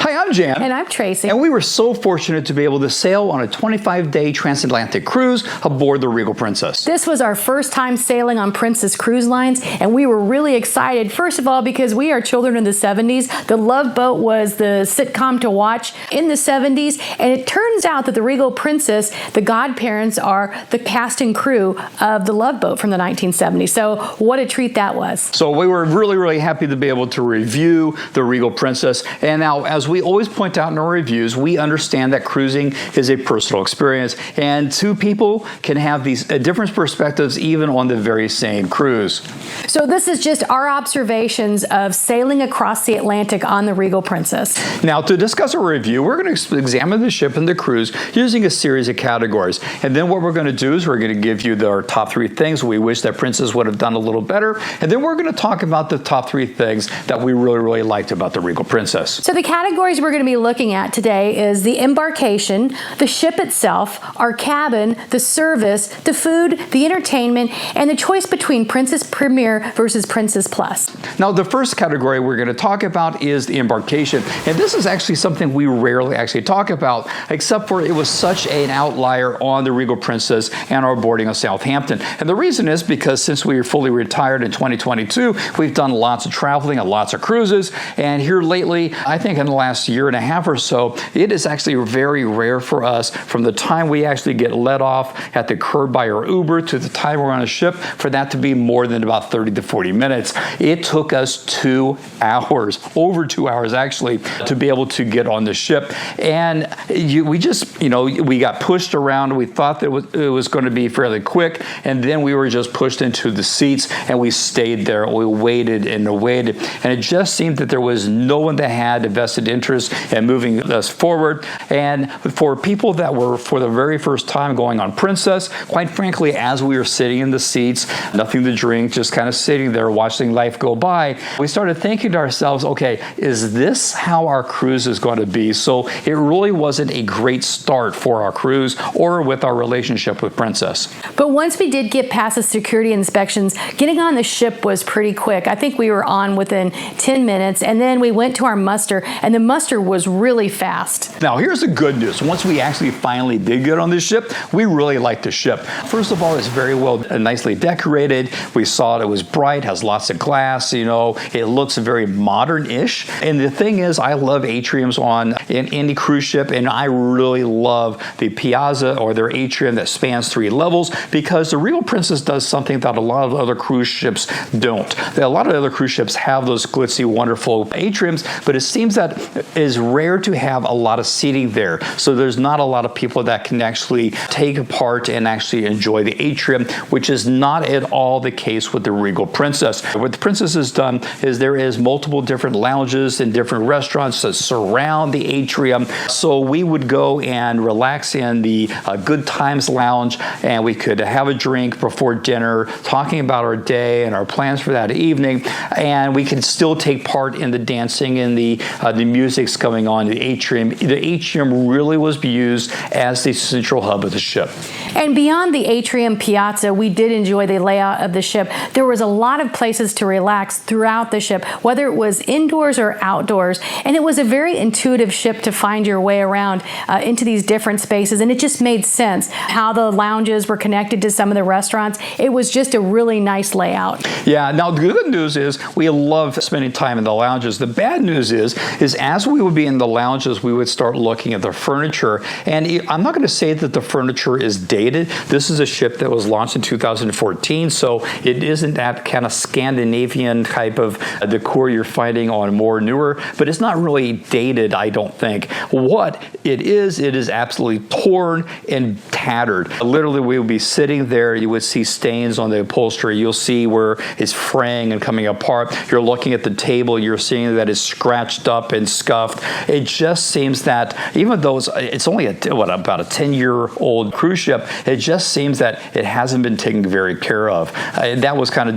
Hi, I'm Jan. And I'm Tracy. And we were so fortunate to be able to sail on a 25-day transatlantic cruise aboard the Regal Princess. This was our first time sailing on Princess Cruise Lines, and we were really excited, first of all, because we are children in the 70s. The Love Boat was the sitcom to watch in the 70s, and it turns out that the Regal Princess, the godparents, are the cast and crew of the Love Boat from the 1970s. So what a treat that was. So we were really happy to be able to review the Regal Princess. And now, as we always point out in our reviews, we understand that cruising is a personal experience, and two people can have these different perspectives even on the very same cruise. So this is just our observations of sailing across the Atlantic on the Regal Princess. Now, to discuss our review, we're going to examine the ship and the cruise using a series of categories. And then what we're going to do is we're going to give you our top 3 things we wish that Princess would have done a little better. And then we're going to talk about the top 3 things that we really liked about the Regal Princess. So the categories we're going to be looking at today is the embarkation, the ship itself, our cabin, the service, the food, the entertainment, and the choice between Princess Premier versus Princess Plus. Now, the first category we're going to talk about is the embarkation. And this is actually something we rarely actually talk about, except for it was such an outlier on the Regal Princess and our boarding of Southampton. And the reason is because since we were fully retired in 2022, we've done lots of traveling and lots of cruises. And here lately, I think in the last year and a half or so, it is actually very rare for us from the time we actually get let off at the curb by our Uber to the time we're on a ship for that to be more than about 30 to 40 minutes. It took us 2 hours, over 2 hours actually, to be able to get on the ship. And we just, we got pushed around. We thought that it was going to be fairly quick. And then we were just pushed into the seats and we stayed there. We waited and waited. And it just seemed that there was no one that had a vested interest in moving us forward. And for people that were for the very first time going on Princess, quite frankly, as we were sitting in the seats, nothing to drink, just kind of sitting there watching life go by, we started thinking to ourselves, okay, is this how our cruise is going to be? So it really wasn't a great start for our cruise or with our relationship with Princess. But once we did get past the security inspections, getting on the ship was pretty quick. I think we were on within 10 minutes, and then we went to our muster, and the muster was really fast. Now, here's the good news. Once we actually finally did get on the ship, we really liked the ship. First of all, it's very well nicely decorated. We saw it was bright, has lots of glass, it looks very modern-ish. And the thing is, I love atriums on any cruise ship, and I really love the piazza or their atrium that spans 3 levels, because the Regal Princess does something that a lot of other cruise ships don't. A lot of other cruise ships have those glitzy, wonderful atriums, but it seems that it is rare to have a lot of seating there. So there's not a lot of people that can actually take part and actually enjoy the atrium, which is not at all the case with the Regal Princess. What the Princess has done is there is multiple different lounges and different restaurants that surround the atrium. So we would go and relax in the Good Times Lounge, and we could have a drink before dinner, talking about our day and our plans for that evening, and we could still take part in the dancing and the music's going on in the atrium. The atrium really was used as the central hub of the ship. And beyond the atrium piazza, we did enjoy the layout of the ship. There was a lot of places to relax throughout the ship, whether it was indoors or outdoors. And it was a very intuitive ship to find your way around into these different spaces. And it just made sense how the lounges were connected to some of the restaurants. It was just a really nice layout. Yeah, now the good news is we love spending time in the lounges. The bad news is as we would be in the lounges, we would start looking at the furniture. And I'm not going to say that the furniture is dated. This is a ship that was launched in 2014, so it isn't that kind of Scandinavian type of decor you're finding on more newer, but it's not really dated, I don't think. What it is absolutely torn and tattered. Literally, we would be sitting there, you would see stains on the upholstery. You'll see where it's fraying and coming apart. You're looking at the table, you're seeing that it's scratched up and scuffed. It just seems that even though it's only about a 10-year-old cruise ship, it just seems that it hasn't been taken very care of. That was kind of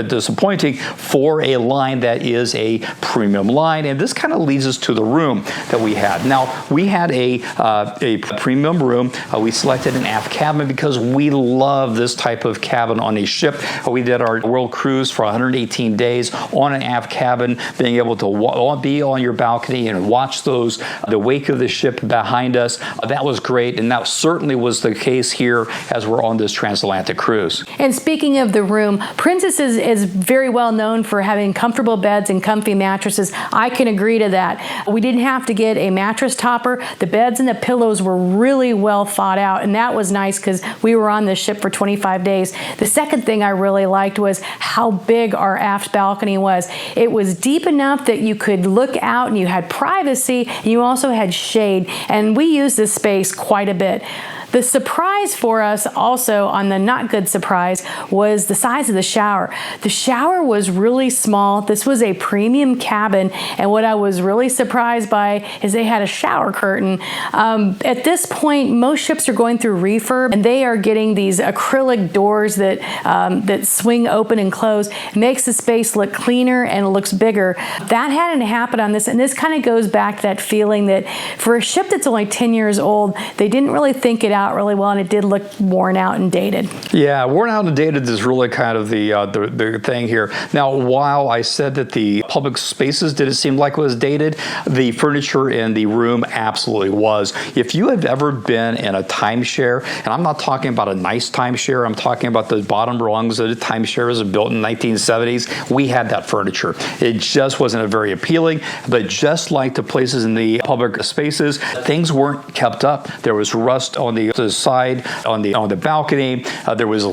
disappointing for a line that is a premium line, and this kind of leads us to the room that we had. Now, we had a premium room. We selected an aft cabin because because we love this type of cabin on a ship. We did our world cruise for 118 days on an aft cabin, being able to be on your balcony and watch the wake of the ship behind us. That was great, and that certainly was the case here as we're on this transatlantic cruise. And speaking of the room, Princess is very well known for having comfortable beds and comfy mattresses. I can agree to that. We didn't have to get a mattress topper. The beds and the pillows were really well thought out, and that was nice because we were on the ship for 25 days. The second thing I really liked was how big our aft balcony was. It was deep enough that you could look out and you had privacy, and you also had shade, and we used this space quite a bit. The surprise for us also, on the not good surprise, was the size of the shower. The shower was really small. This was a premium cabin, and what I was really surprised by is they had a shower curtain. At this point, most ships are going through refurb, and they are getting these acrylic doors that swing open and close. It makes the space look cleaner and it looks bigger. That hadn't happened on this, and this kind of goes back to that feeling that for a ship that's only 10 years old, they didn't really think it out really well, and it did look worn out and dated. Yeah, worn out and dated is really kind of the thing here. Now, while I said that the public spaces didn't seem like it was dated, the furniture in the room absolutely was. If you have ever been in a timeshare, and I'm not talking about a nice timeshare, I'm talking about the bottom rungs of the timeshares built in the 1970s, we had that furniture. It just wasn't very appealing, but just like the places in the public spaces, things weren't kept up. There was rust on the side, on the balcony. There was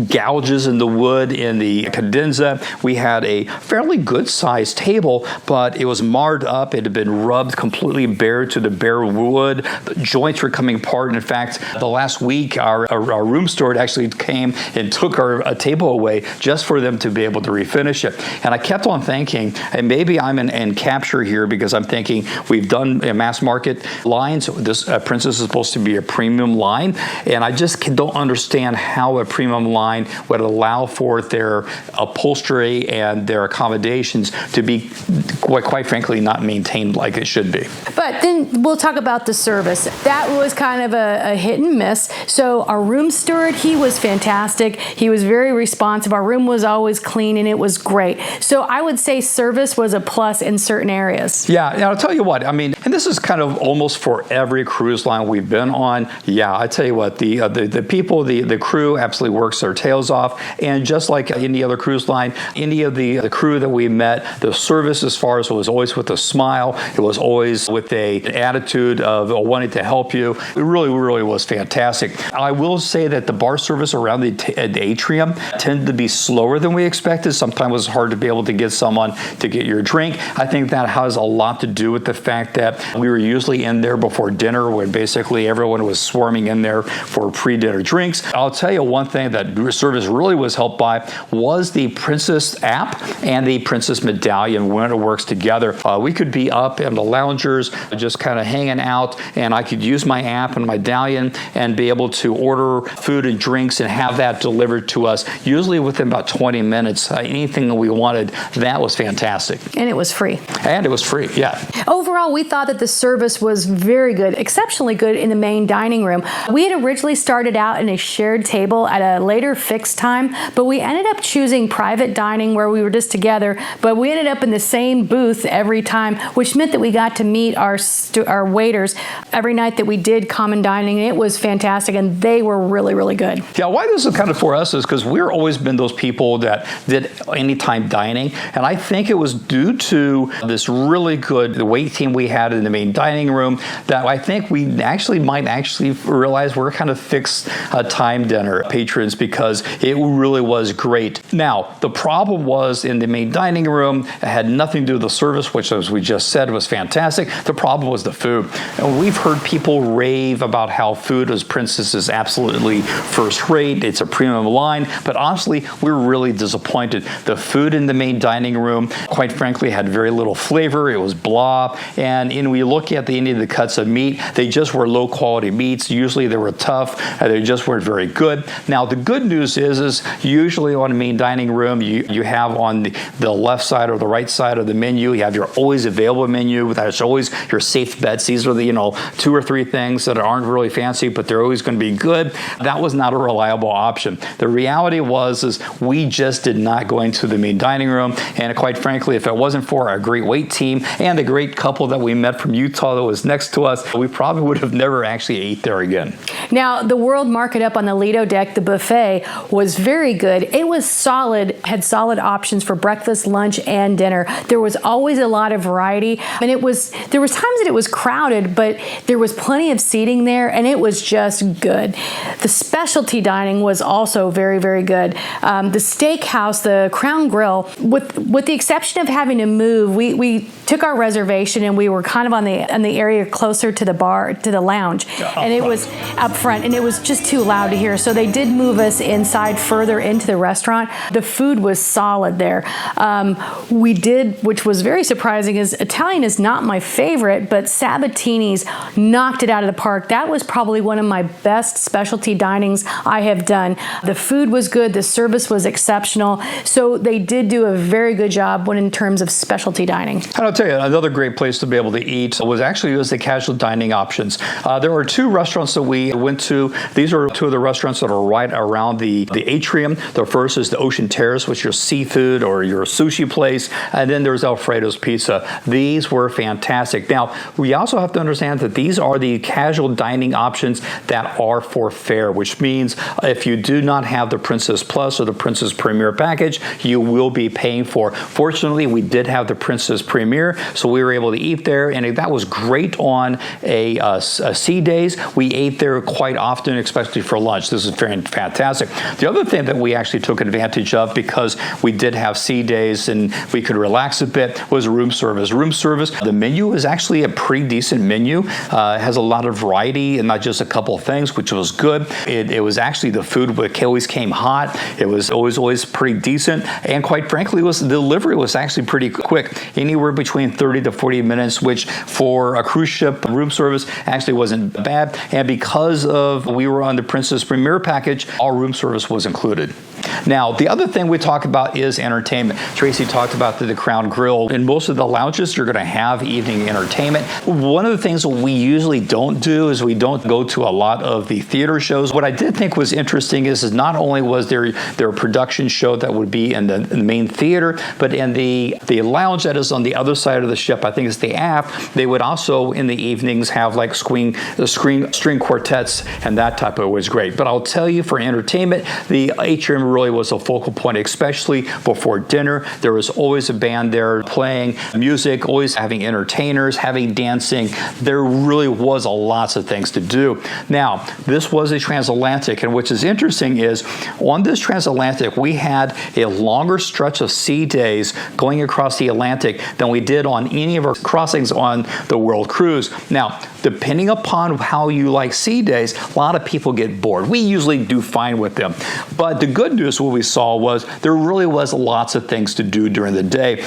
gouges in the wood in the cadenza. We had a fairly good sized table, but it was marred up. It had been rubbed completely bare to the bare wood. The joints were coming apart. In fact, the last week, our room steward actually came and took our table away just for them to be able to refinish it. And I kept on thinking, and maybe I'm in capture here because I'm thinking we've done mass market lines. This Princess is supposed to be a premium line. And I just don't understand how a premium line would allow for their upholstery and their accommodations to be, quite frankly, not maintained like it should be. But then we'll talk about the service. That was kind of a hit and miss. So our room steward, he was fantastic. He was very responsive. Our room was always clean, and it was great. So I would say service was a plus in certain areas. Yeah, and I'll tell you what, I mean, and this is kind of almost for every cruise line we've been on. Yeah, I tell you what, the people, the crew absolutely works their tails off. And just like any other cruise line, any of the crew that we met, the service as far as it was always with a smile. It was always with an attitude of wanting to help you. It really, really was fantastic. I will say that the bar service around the atrium tended to be slower than we expected. Sometimes it was hard to be able to get someone to get your drink. I think that has a lot to do with the fact that we were usually in there before dinner, when basically everyone was swarming in there for pre-dinner drinks. I'll tell you one thing that service really was helped by was the Princess app and the Princess medallion when it works together. We could be up in the loungers just kind of hanging out, and I could use my app and medallion and be able to order food and drinks and have that delivered to us usually within about 20 minutes. Anything that we wanted, that was fantastic. And it was free. And it was free, yeah. Overall, we thought that the service was very good, exceptionally good in the main dining room. We had originally started out in a shared table at a later fixed time, but we ended up choosing private dining where we were just together, but we ended up in the same booth every time, which meant that we got to meet our waiters every night that we did common dining, and it was fantastic, and they were really, really good. Yeah, why this is kind of for us is because we've always been those people that did anytime dining, and I think it was due to this really good wait team we had in the main dining room that I think we might realize we're kind of fixed time dinner patrons, because it really was great. Now, the problem was in the main dining room, it had nothing to do with the service, which, as we just said, was fantastic. The problem was the food. And we've heard people rave about how food as Princess is absolutely first rate. It's a premium line, but honestly, we were really disappointed. The food in the main dining room, quite frankly, had very little flavor. It was blah, and when we look at any of the cuts of meat, they just were low quality meats. Usually they were tough. They just weren't very good. Now, the good news is usually on a main dining room, you have on the left side or the right side of the menu, you have your always available menu. That's always your safe bets. These are the, 2 or 3 things that aren't really fancy, but they're always going to be good. That was not a reliable option. The reality is we just did not go into the main dining room. And quite frankly, if it wasn't for our great wait team and the great couple that we met from Utah that was next to us, we probably would have never actually ate there again. Now, the World Market up on the Lido deck, the buffet, was very good. It was solid, had solid options for breakfast, lunch, and dinner. There was always a lot of variety, and there was times that it was crowded, but there was plenty of seating there, and it was just good. The specialty dining was also very, very good. The steakhouse, the Crown Grill, with the exception of having to move, we took our reservation and we were kind of on the area closer to the bar, to the lounge, and it was up front, and it was just too loud to hear. So they did move us inside further into the restaurant. The food was solid there. We did, which was very surprising, is Italian is not my favorite, but Sabatini's knocked it out of the park. That was probably one of my best specialty dinings I have done. The food was good. The service was exceptional. So they did do a very good job in terms of specialty dining. And I'll tell you, another great place to be able to eat was the casual dining options. There were 2 restaurants that we went to. These are 2 of the restaurants that are right around the atrium. The first is the Ocean Terrace, which is your seafood or your sushi place, and then there's Alfredo's Pizza. These were fantastic. Now, we also have to understand that these are the casual dining options that are for fare, which means if you do not have the Princess Plus or the Princess Premier package, you will be paying for. Fortunately, we did have the Princess Premier, so we were able to eat there, and that was great on a sea days. We ate there quite often, especially for lunch. This is very fantastic. The other thing that we actually took advantage of, because we did have sea days and we could relax a bit, was room service. Room service, the menu is actually a pretty decent menu. It has a lot of variety and not just a couple of things, which was good. It was actually, the food always came hot. It was always pretty decent. And quite frankly, the delivery was actually pretty quick, anywhere between 30 to 40 minutes, which for a cruise ship room service actually wasn't bad. And because we were on the Princess Premier package, our room service was included. Now, the other thing we talk about is entertainment. Tracey talked about the Crown Grill. In most of the lounges, you're going to have evening entertainment. One of the things that we usually don't do is we don't go to a lot of the theater shows. What I did think was interesting is not only was there a production show that would be in the main theater, but in the lounge that is on the other side of the ship, I think it's the Aft, they would also in the evenings have like string quartets, and that type of it was great. But I'll tell you, for entertainment, the atrium really was a focal point, especially before dinner. There was always a band there playing music, always having entertainers, having dancing. There really was lots of things to do. Now, this was a transatlantic, and which is interesting is on this transatlantic, we had a longer stretch of sea days going across the Atlantic than we did on any of our crossings on the World Cruise. Now, depending upon how you like sea days, a lot of people get bored. We usually do fine with them. But the good news, what we saw was there really was lots of things to do during the day.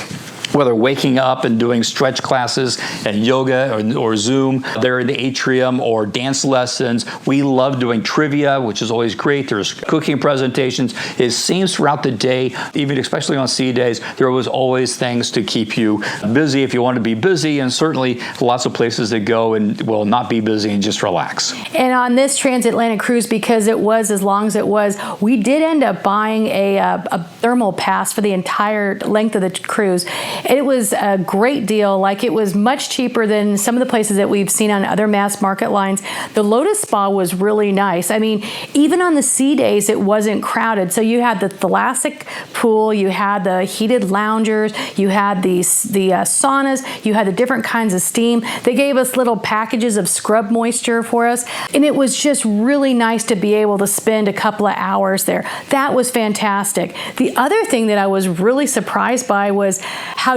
Whether waking up and doing stretch classes and yoga or Zoom there in the atrium, or dance lessons. We love doing trivia, which is always great. There's cooking presentations. It seems throughout the day, even especially on sea days, there was always things to keep you busy if you want to be busy, and certainly lots of places to go and will not be busy and just relax. And on this transatlantic cruise, because it was as long as it was, we did end up buying a thermal pass for the entire length of the cruise. It was a great deal. Like, it was much cheaper than some of the places that we've seen on other mass market lines. The Lotus Spa was really nice. I mean, even on the sea days, it wasn't crowded. So you had the thalassic pool, you had the heated loungers, you had the saunas, you had the different kinds of steam. They gave us little packages of scrub moisture for us, and it was just really nice to be able to spend a couple of hours there. That was fantastic. The other thing that I was really surprised by was how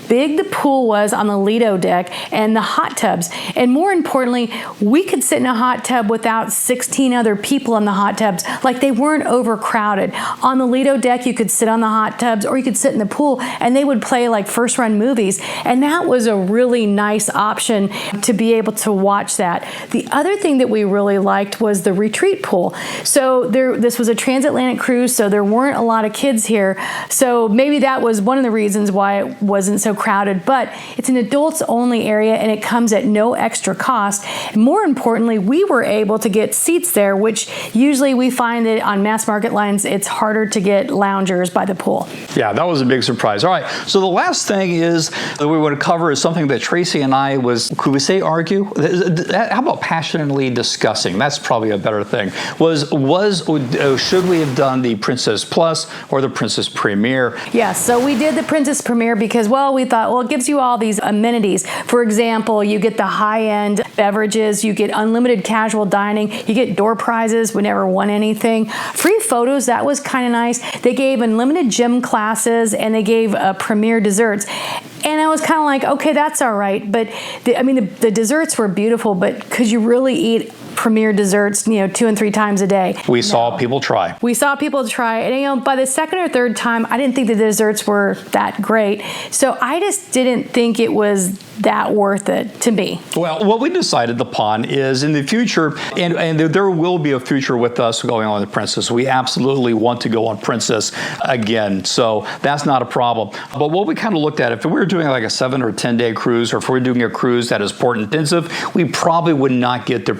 big the pool was on the Lido deck and the hot tubs. And more importantly, we could sit in a hot tub without 16 other people in the hot tubs. Like, they weren't overcrowded. On the Lido deck, you could sit on the hot tubs or you could sit in the pool and they would play like first run movies. And that was a really nice option to be able to watch that. The other thing that we really liked was the retreat pool. So this was a transatlantic cruise, so there weren't a lot of kids here. So maybe that was one of the reasons why it wasn't so crowded, but it's an adults only area and it comes at no extra cost. More importantly, we were able to get seats there, which usually we find that on mass market lines, it's harder to get loungers by the pool. Yeah, that was a big surprise. All right, so the last thing is that we want to cover is something that Tracey and I could we say argue? How about passionately discussing? That's probably a better thing. Should we have done the Princess Plus or the Princess Premier? Yeah, so we did the Princess Premier because, well, we thought, well, it gives you all these amenities. For example, you get the high-end beverages, you get unlimited casual dining, you get door prizes, we never won anything. Free photos, that was kind of nice. They gave unlimited gym classes and they gave premier desserts. And I was kind of like, okay, that's all right. But the desserts were beautiful, but could you really eat premier desserts, 2 and 3 times a day? We saw people try. And by the second or third time, I didn't think the desserts were that great. So I just didn't think it was that worth it to me. Well, what we decided upon is in the future, and there will be a future with us going on the Princess. We absolutely want to go on Princess again, so that's not a problem. But what we kind of looked at, if we were doing like a 7 or 10 day cruise, or if we're doing a cruise that is port intensive, we probably would not get the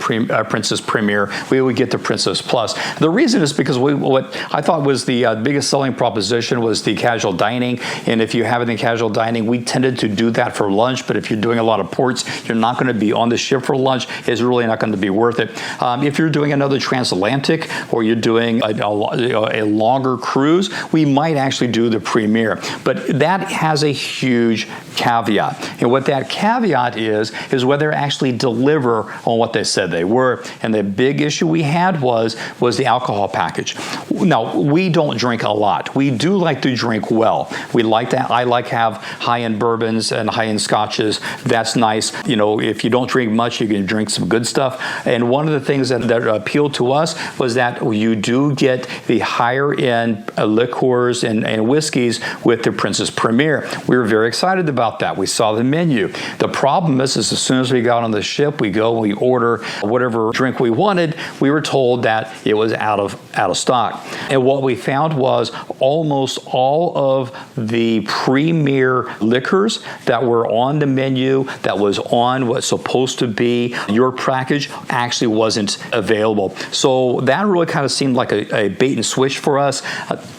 Princess Premier. We would get the Princess Plus. The reason is because what I thought was the biggest selling proposition was the casual dining, and if you have any casual dining, we tended to do that for lunch, but if you're doing a lot of ports, you're not going to be on the ship for lunch. It's really not going to be worth it. If you're doing another Transatlantic or you're doing a longer cruise, we might actually do the Premier. But that has a huge caveat. And what that caveat is whether they actually deliver on what they said they were. And the big issue we had was the alcohol package. Now, we don't drink a lot. We do like to drink well. I like to have high-end bourbons and high-end scotches. That's nice. If you don't drink much, you can drink some good stuff. And one of the things that appealed to us was that you do get the higher-end liqueurs and whiskeys with the Princess Premier. We were very excited about that. We saw the menu. The problem is as soon as we got on the ship, we order whatever drink we wanted. We were told that it was out of stock. And what we found was almost all of the premier liquors that were on the menu, that was on what's supposed to be your package, actually wasn't available. So that really kind of seemed like a bait and switch for us,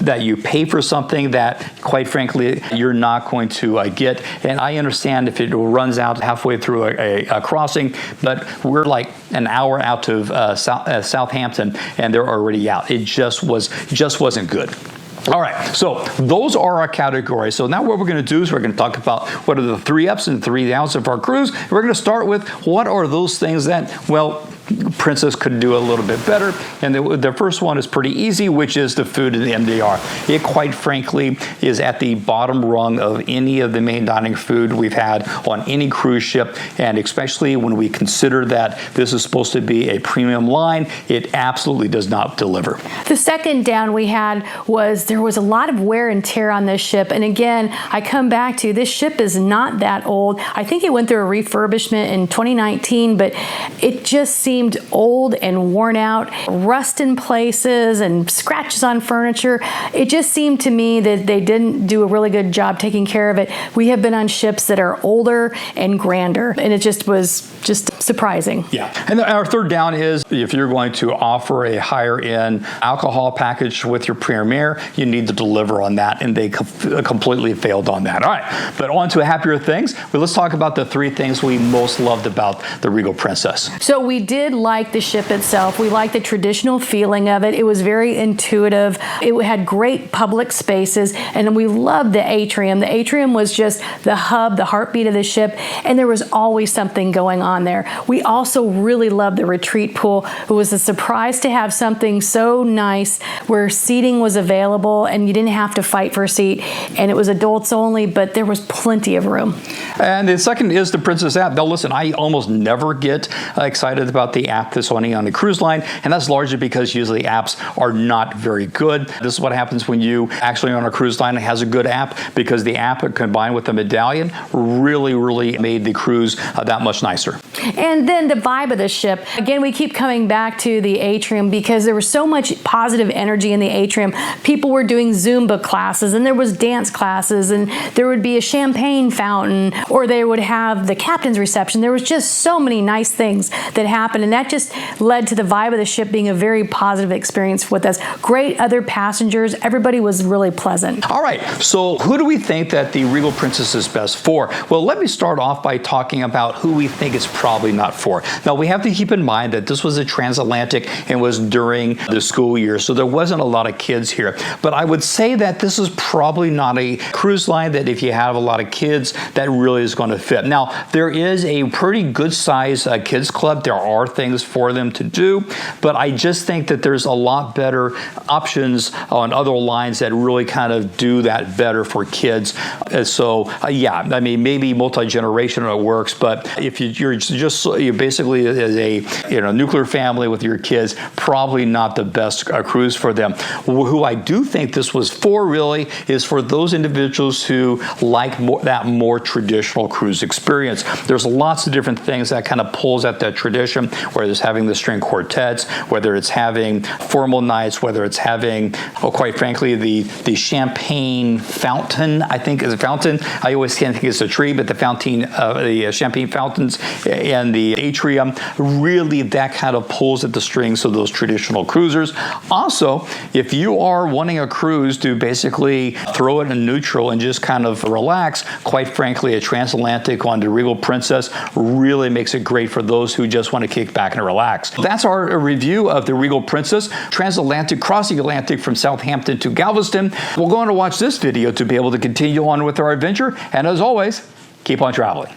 that you pay for something that, quite frankly, you're not going to get. And I understand if it runs out halfway through a crossing, but we're like an hour out of Southampton and they're already out. It just wasn't good. All right, so those are our categories. So now what we're going to do is we're going to talk about what are the 3 ups and 3 downs of our cruise. We're going to start with what are those things that, well, Princess could do a little bit better. And the first one is pretty easy, which is the food in the MDR. It, quite frankly, is at the bottom rung of any of the main dining food we've had on any cruise ship. And especially when we consider that this is supposed to be a premium line, it absolutely does not deliver. The second down we had was there was a lot of wear and tear on this ship. And again, I come back to this ship is not that old. I think it went through a refurbishment in 2019, but it just seemed old and worn out, rust in places and scratches on furniture. It just seemed to me that they didn't do a really good job taking care of it. We have been on ships that are older and grander, and it just was surprising. Yeah. And our third down is if you're going to offer a higher end alcohol package with your Premier, you need to deliver on that, and they completely failed on that. All right, but on to happier things. But let's talk about the 3 things we most loved about the Regal Princess. So we did did like the ship itself. We liked the traditional feeling of it. It was very intuitive. It had great public spaces, and we loved the atrium. The atrium was just the hub, the heartbeat of the ship, and there was always something going on there. We also really loved the retreat pool. It was a surprise to have something so nice where seating was available and you didn't have to fight for a seat, and it was adults only, but there was plenty of room. And the second is the Princess Aft. Now listen, I almost never get excited about the app that's on a cruise line, and that's largely because usually apps are not very good. This is what happens when you actually on a cruise line has a good app, because the app combined with the medallion really made the cruise that much nicer. And then the vibe of the ship. Again, we keep coming back to the atrium because there was so much positive energy in the atrium. People were doing Zumba classes, and there was dance classes, and there would be a champagne fountain, or they would have the captain's reception. There was just so many nice things that happened, and that just led to the vibe of the ship being a very positive experience with us. Great other passengers. Everybody was really pleasant. All right, so who do we think that the Regal Princess is best for? Well, let me start off by talking about who we think it's probably not for. Now, we have to keep in mind that this was a transatlantic and was during the school year, so there wasn't a lot of kids here. But I would say that this is probably not a cruise line that if you have a lot of kids, that really is going to fit. Now, there is a pretty good size kids club. There are things for them to do, but I just think that there's a lot better options on other lines that really kind of do that better for kids. Yeah, I mean, maybe multi-generational it works, but if you're basically as a nuclear family with your kids, probably not the best cruise for them. Who I do think this was for really is for those individuals who like that more traditional cruise experience. There's lots of different things that kind of pulls at that tradition, whether it's having the string quartets, whether it's having formal nights, whether it's having, quite frankly, the champagne fountain. I think is a fountain. I always can't think it's a tree, but the fountain, the champagne fountains and the atrium, really that kind of pulls at the strings of those traditional cruisers. Also, if you are wanting a cruise to basically throw it in neutral and just kind of relax, quite frankly, a transatlantic on the Regal Princess really makes it great for those who just want to kick back and relax. That's our review of the Regal Princess, transatlantic, crossing the Atlantic from Southampton to Galveston. We'll go on to watch this video to be able to continue on with our adventure, and as always, keep on traveling.